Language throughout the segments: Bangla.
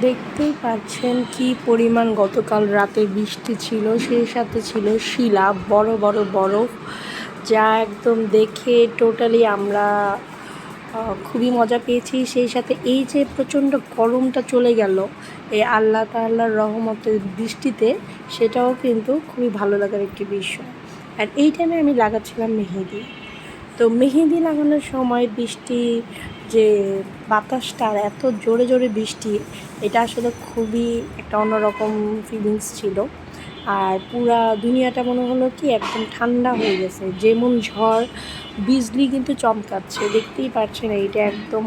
দেখতেই পাচ্ছেন কি পরিমাণ গতকাল রাতে বৃষ্টি ছিল, সেই সাথে ছিল শিলা, বড় বড় বরফ, যা একদম দেখে টোটালি আমরা খুবই মজা পেয়েছি। সেই সাথে এই যে প্রচণ্ড গরমটা চলে গেল এই আল্লাহ তাআলার রহমতের বৃষ্টিতে, সেটাও কিন্তু খুবই ভালো লাগার একটি বিষয়। আর এই টাইমে আমি লাগাচ্ছিলাম মেহেদি। তো মেহেদি লাগানোর সময় বৃষ্টি যে বাতাসটা আর এত জোরে জোরে বৃষ্টি, এটা আসলে খুবই একটা অন্যরকম ফিলিংস ছিল। আর পুরা দুনিয়াটা মনে হলো কি একদম ঠান্ডা হয়ে গেছে, যেমন ঝড় বিজলি কিন্তু চমকাচ্ছে, দেখতেই পাচ্ছেন। এইটা একদম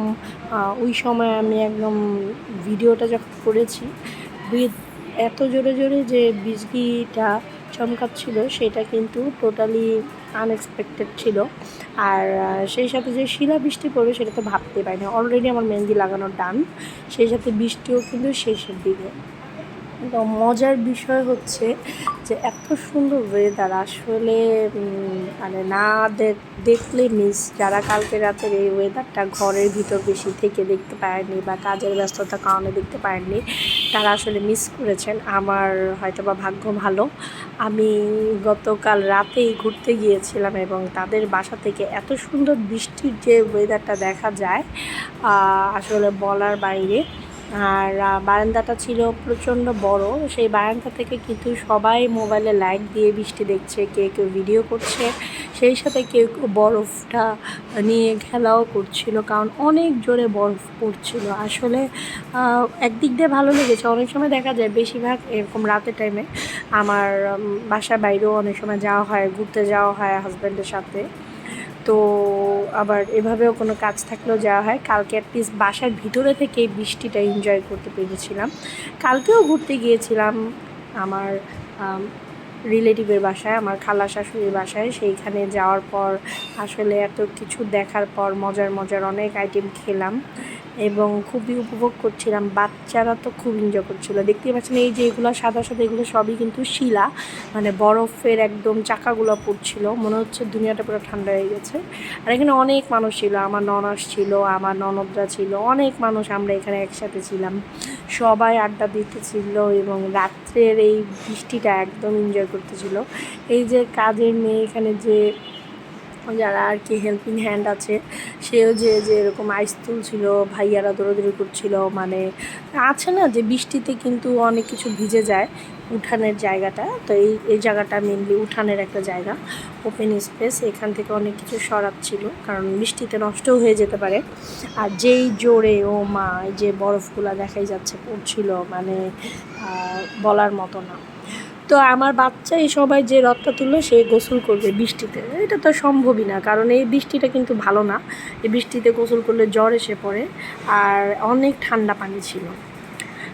ওই সময় আমি একদম ভিডিওটা যখন করেছি, এত জোরে জোরে যে বিজলিটা চমকাচ্ছিল, সেটা কিন্তু টোটালি আনএক্সপেক্টেড ছিল। আর সেই সাথে যে শিলাবৃষ্টি পড়বে সেটা তো ভাবতে পারিনি। অলরেডি আমার মেহেন্দি লাগানো ডান, সেই সাথে বৃষ্টিও কিন্তু শেষের দিকে। তো মজার বিষয় হচ্ছে যে এত সুন্দর ওয়েদার আসলে মানে না দেখলে মিস, যারা কালকে রাতের এই ওয়েদারটা ঘরের ভিতর বেশি থেকে দেখতে পারেননি বা কাজের ব্যস্ততার কারণে দেখতে পারেননি, তারা আসলে মিস করেছেন। আমার হয়তো বা ভাগ্য ভালো, আমি গতকাল রাতেই ঘুরতে গিয়েছিলাম এবং তাদের বাসা থেকে এত সুন্দর বৃষ্টির যে ওয়েদারটা দেখা যায় আসলে বলার বাইরে। আর বারান্দাটা ছিল প্রচণ্ড বড়, সেই বারান্দা থেকে কিন্তু সবাই মোবাইলে লাইট দিয়ে বৃষ্টি দেখছে, কেউ কেউ ভিডিও করছে, সেই সাথে কেউ কেউ বরফটা নিয়ে খেলাও করছিল, কারণ অনেক জোরে বরফ পড়ছিল। আসলে একদিক দিয়ে ভালো লেগেছে। অনেক সময় দেখা যায়, বেশিরভাগ এরকম রাতের টাইমে আমার বাসার বাইরেও অনেক সময় যাওয়া হয়, ঘুরতে যাওয়া হয় হাজব্যান্ডের সাথে। তো আবার এভাবেও কোনো কাজ থাকলেও যাওয়া হয়। কালকে অ্যাটলিস্ট বাসার ভিতরে থেকে এই বৃষ্টিটা এনজয় করতে পেরেছিলাম। কালকেও ঘুরতে গিয়েছিলাম আমার রিলেটিভের বাসায়, আমার খালা শাশুড়ির বাসায়। সেইখানে যাওয়ার পর আসলে এত কিছু দেখার পর মজার মজার অনেক আইটেম খেলাম এবং খুবই উপভোগ করছিলাম। বাচ্চারা তো খুব এনজয় করছিল। দেখতেই পাচ্ছেন এই যে এগুলো সাদা সাদা, এগুলো সবই কিন্তু শিলা, মানে বরফের একদম চাকাগুলো পড়ছিল, মনে হচ্ছে দুনিয়াটা পুরো ঠান্ডা হয়ে গেছে। আর এখানে অনেক মানুষ ছিল, আমার ননাস ছিল, আমার ননদরা ছিল, অনেক মানুষ আমরা এখানে একসাথে ছিলাম, সবাই আড্ডা দিতেছিল এবং রাত্রের এই বৃষ্টিটা একদম এনজয় করতেছিল। এই যে কাজের মেয়ে এখানে যে যারা আর কি হেল্পিং হ্যান্ড আছে, সেও যে এরকম আইস তুলছিল, ভাইয়ারা দৌড়াদৌড়ি করছিল। মানে আছে না যে বৃষ্টিতে কিন্তু অনেক কিছু ভিজে যায়, উঠানের জায়গাটা, তো এই জায়গাটা মেনলি উঠানের একটা জায়গা, ওপেন স্পেস, এখান থেকে অনেক কিছু সরাচ্ছিল, কারণ বৃষ্টিতে নষ্টও হয়ে যেতে পারে। আর যেই জোরে ও মা, যে বরফগুলো দেখাই যাচ্ছে পড়ছিল, মানে বলার মতো না। তো আমার বাচ্চা এই সবাই যে রথটা তুললো সে গোসল করবে বৃষ্টিতে, এটা তো সম্ভবই না, কারণ এই বৃষ্টিটা কিন্তু ভালো না। এই বৃষ্টিতে গোসল করলে জ্বর এসে পড়ে, আর অনেক ঠান্ডা পানি ছিল।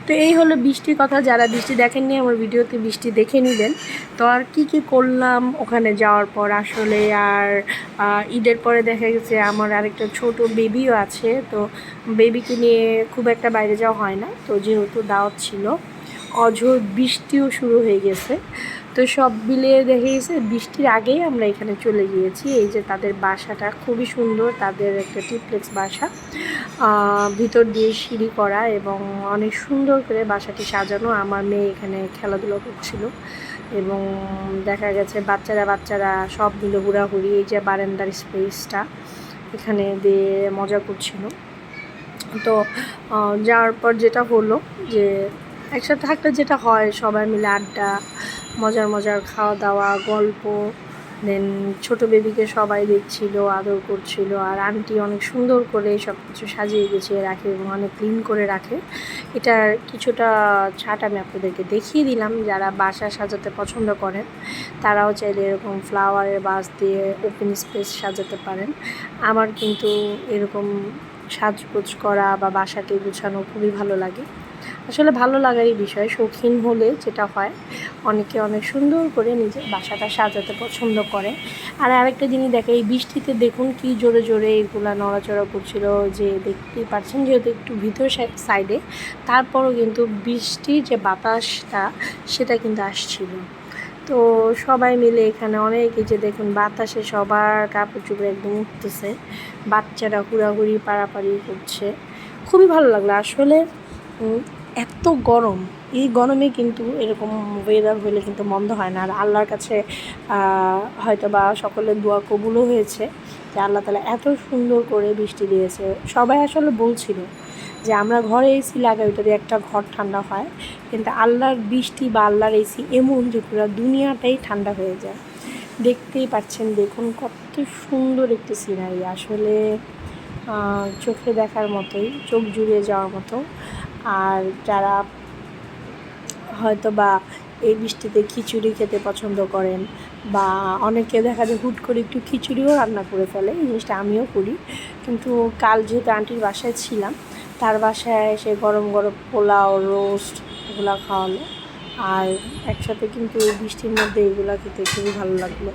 তো এই হলো বৃষ্টির কথা। যারা বৃষ্টি দেখেননি আমার ভিডিওতে বৃষ্টি দেখে নেবেন। তো আর কি করলাম ওখানে যাওয়ার পর আসলে, আর ঈদের পরে দেখা গেছে আমার আরেকটা ছোট বেবিও আছে, তো বেবিকে নিয়ে খুব একটা বাইরে যাওয়া হয় না। তো যেহেতু দাওয়াত ছিল, অঝোর বৃষ্টিও শুরু হয়ে গেছে, তো সব মিলিয়ে দেখা গেছে বৃষ্টির আগেই আমরা এখানে চলে গিয়েছি। এই যে তাদের বাসাটা খুবই সুন্দর, তাদের একটা ট্রিপ্লেক্স বাসা, ভিতর দিয়ে সিঁড়ি করা এবং অনেক সুন্দর করে বাসাটি সাজানো। আমার মেয়ে এখানে খেলাধুলা করছিল এবং দেখা গেছে বাচ্চারা সব মিলে হুড়াহুড়ি, এই যে বারান্দার স্পেসটা, এখানে দিয়ে মজা করছিল। তো যাওয়ার পর যেটা হলো যে একসাথে থাকলে যেটা হয়, সবাই মিলে আড্ডা, মজার খাওয়া দাওয়া, গল্প, দেন ছোটো বেবিকে সবাই দেখছিল, আদর করছিল। আর আন্টি অনেক সুন্দর করে সব কিছু সাজিয়ে গুছিয়ে রাখে এবং অনেক ক্লিন করে রাখে। এটার কিছুটা ছাট আমি আপনাদেরকে দেখিয়ে দিলাম। যারা বাসা সাজাতে পছন্দ করেন তারাও চাইলে এরকম ফ্লাওয়ারের বাস দিয়ে ওপেন স্পেস সাজাতে পারেন। আমার কিন্তু এরকম সাজগোজ করা বা বাসাকে গুছানো খুবই ভালো লাগে। আসলে ভালো লাগারই বিষয়, শৌখিন হলে যেটা হয়, অনেকে অনেক সুন্দর করে নিজের বাসাটা সাজাতে পছন্দ করে। আর আরেকটা জিনিস দেখে, এই বৃষ্টিতে দেখুন কি জোরে জোরে এগুলা নড়াচড়া করছিল, যে দেখতেই পাচ্ছেন, যেহেতু একটু ভিতর সাইডে, তারপরও কিন্তু বৃষ্টির যে বাতাসটা সেটা কিন্তু আসছিল। তো সবাই মিলে এখানে অনেক, এই যে দেখুন বাতাসে সবার কাপড় চোপড় একদম উঠতেছে, বাচ্চারা হুড়াহুড়ি পাড়াপাড়ি করছে, খুবই ভালো লাগলো আসলে। এত গরম, এই গরমে কিন্তু এরকম ওয়েদার হলে কিন্তু মন্দ হয় না। আর আল্লাহর কাছে হয়তো বা সকলের দোয়া কবুলও হয়েছে যে আল্লাহ তাআলা এত সুন্দর করে বৃষ্টি দিয়েছে। সবাই আসলে বলছিল যে আমরা ঘরে এসি লাগাই, ওটা দিয়ে একটা ঘর ঠান্ডা হয়, কিন্তু আল্লাহর বৃষ্টি বা আল্লাহর এসি এমন যে পুরো দুনিয়াটাই ঠান্ডা হয়ে যায়। দেখতেই পাচ্ছেন, দেখুন কত সুন্দর একটি সিনারি, আসলে চোখে দেখার মতোই, চোখ জুড়িয়ে যাওয়ার মতো। আর যারা হয়তো বা এই বৃষ্টিতে খিচুড়ি খেতে পছন্দ করেন, বা অনেকে দেখা যায় হুট করে একটু খিচুড়িও রান্না করে ফেলে, এই জিনিসটা আমিও করি। কিন্তু কাল যেহেতু আন্টির বাসায় ছিলাম, তার বাসায় এসে গরম গরম পোলাও, রোস্ট এগুলো খাওয়ালো, আর একসাথে কিন্তু বৃষ্টির মধ্যে এগুলো খেতে খুবই ভালো লাগলো।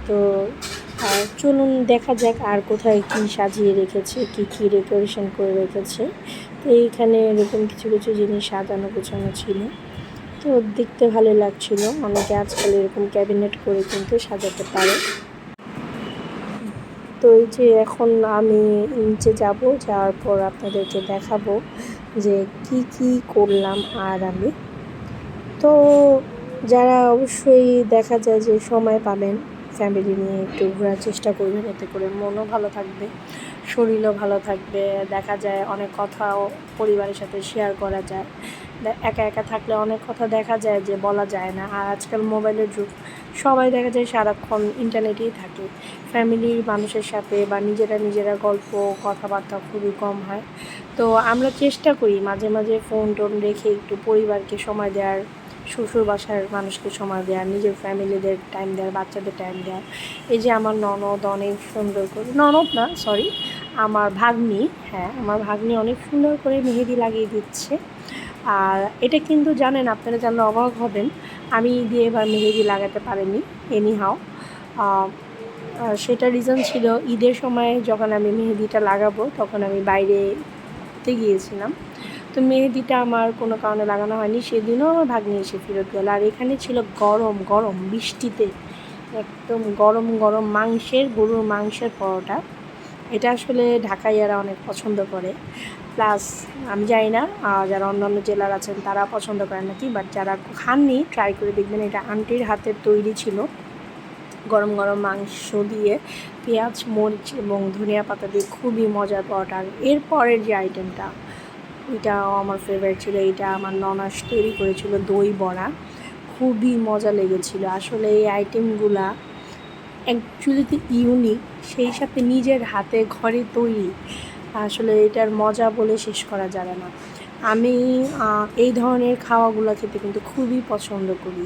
তো চলুন দেখা যাক আর কোথায় কী সাজিয়ে রেখেছে, কী ডেকোরেশন করে রেখেছে। তো এইখানে এরকম কিছু কিছু জিনিস সাজানো গোছানো ছিল, তো দেখতে ভালো লাগছিল। অনেকে আজকাল এরকম ক্যাবিনেট করে কিন্তু সাজাতে পারে। তো এই যে এখন আমি নিচে যাব, যাওয়ার পর আপনাদেরকে দেখাবো যে কি করলাম। আর আমি তো যারা অবশ্যই দেখা যায় যে সময় পাবেন, ফ্যামিলি নিয়ে একটু ঘোরার চেষ্টা করবেন, এতে করে মনও ভালো থাকবে, শরীরও ভালো থাকবে। দেখা যায় অনেক কথাও পরিবারের সাথে শেয়ার করা যায়। একা একা থাকলে অনেক কথা দেখা যায় যে বলা যায় না। আর আজকাল মোবাইলের যুগ, সবাই দেখা যায় সারাক্ষণ ইন্টারনেটেই থাকে। ফ্যামিলির মানুষের সাথে বা নিজেরা গল্প কথাবার্তা খুবই কম হয়। তো আমরা চেষ্টা করি মাঝে মাঝে ফোন টোন রেখে একটু পরিবারকে সময় দেওয়ার, শ্বশুর বাসার মানুষকে সময় দেওয়ার, নিজের ফ্যামিলিদের টাইম দেওয়ার, বাচ্চাদের টাইম দেওয়ার। এই যে আমার ননদ অনেক সুন্দর করে, ননদ না সরি, আমার ভাগ্নি, হ্যাঁ আমার ভাগ্নি অনেক সুন্দর করে মেহেদি লাগিয়ে দিচ্ছে। আর এটা কিন্তু জানেন, আপনারা জানলে অবাক হবেন, আমি দিয়ে এবার মেহেদি লাগাতে পারিনি। এনিহাও সেটা রিজন ছিল ঈদের সময় যখন আমি মেহেদিটা লাগাবো, তখন আমি বাইরে গিয়েছিলাম, তো মেহেদিটা আমার কোনো কারণে লাগানো হয়নি। সেদিনও আমার ভাগ্নি এসে ফেরত গেল। আর এখানে ছিল গরম গরম বৃষ্টিতে একদম গরম গরম গরুর মাংসের পরোটা। এটা আসলে ঢাকাইয়ারা অনেক পছন্দ করে। প্লাস আমি জানি না যারা অন্যান্য জেলার আছেন তারা পছন্দ করেন নাকি, বাট যারা খাননি ট্রাই করে দেখবেন। এটা আন্টির হাতের তৈরি ছিল, গরম গরম মাংস দিয়ে পেঁয়াজ, মরিচ এবং ধনিয়া পাতা দিয়ে খুবই মজার পরোটা। আর এরপরের যে আইটেমটা, এটাও আমার ফেভারিট ছিল, এটা আমার ননাস তৈরি করেছিল, দই বড়া, খুবই মজা লেগেছিল। আসলে এই আইটেমগুলা অ্যাকচুয়ালিতে ইউনিক, সেই সাথে নিজের হাতে ঘরে তৈরি, আসলে এটার মজা বলে শেষ করা যাবে না। আমি এই ধরনের খাওয়াগুলো খেতে কিন্তু খুবই পছন্দ করি।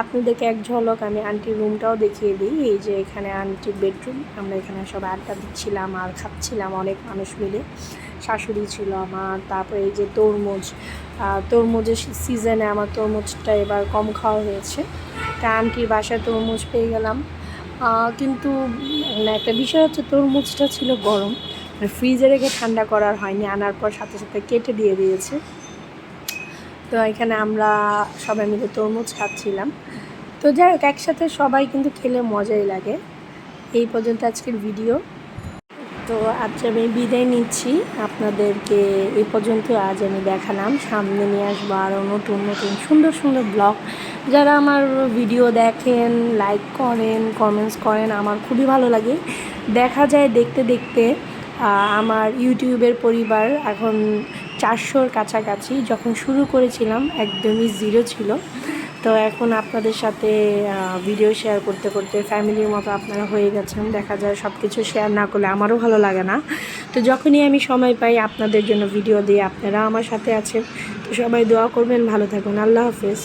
আপনাদেরকে এক ঝলক আমি আন্টির রুমটাও দেখিয়ে দিই। এই যে এখানে আন্টির বেডরুম, আমরা এখানে সব আড্ডা দিচ্ছিলাম আর খাচ্ছিলাম অনেক মানুষ মিলে। শাশুড়ি ছিল আমার, তারপরে এই যে তরমুজের সিজনে আমার তরমুজটা এবার কম খাওয়া হয়েছে, তা আন্টির বাসায় তরমুজ পেয়ে গেলাম। কিন্তু একটা বিষয় হচ্ছে, তরমুজটা ছিল গরম, ফ্রিজে রেখে ঠান্ডা করার হয়নি, আনার পর সাথে সাথে কেটে দিয়ে দিয়েছে। তো এখানে আমরা সবাই মিলে তরমুজ খাচ্ছিলাম। তো যাই হোক, একসাথে সবাই কিন্তু খেলে মজাই লাগে। এই পর্যন্ত আজকের ভিডিও। তো আজ আমি বিদায় নিচ্ছি আপনাদেরকে, এই পর্যন্ত আজ আমি দেখালাম। সামনে নিয়ে আসবো আরও নতুন নতুন সুন্দর সুন্দর ব্লগ। যারা আমার ভিডিও দেখেন, লাইক করেন, কমেন্টস করেন, আমার খুবই ভালো লাগে। দেখা যায় দেখতে দেখতে আমার ইউটিউবের পরিবার এখন 400-র কাছাকাছি। যখন শুরু করেছিলাম একদমই জিরো ছিল, তো এখন আপনাদের সাথে ভিডিও শেয়ার করতে করতে ফ্যামিলির মতো আপনারা হয়ে গেছেন। দেখা যায় সব কিছু শেয়ার না করলে আমারও ভালো লাগে না। তো যখনই আমি সময় পাই আপনাদের জন্য ভিডিও দিই, আপনারা আমার সাথে আছেন। তো সবাই দোয়া করবেন, ভালো থাকবেন। আল্লাহ হাফেজ।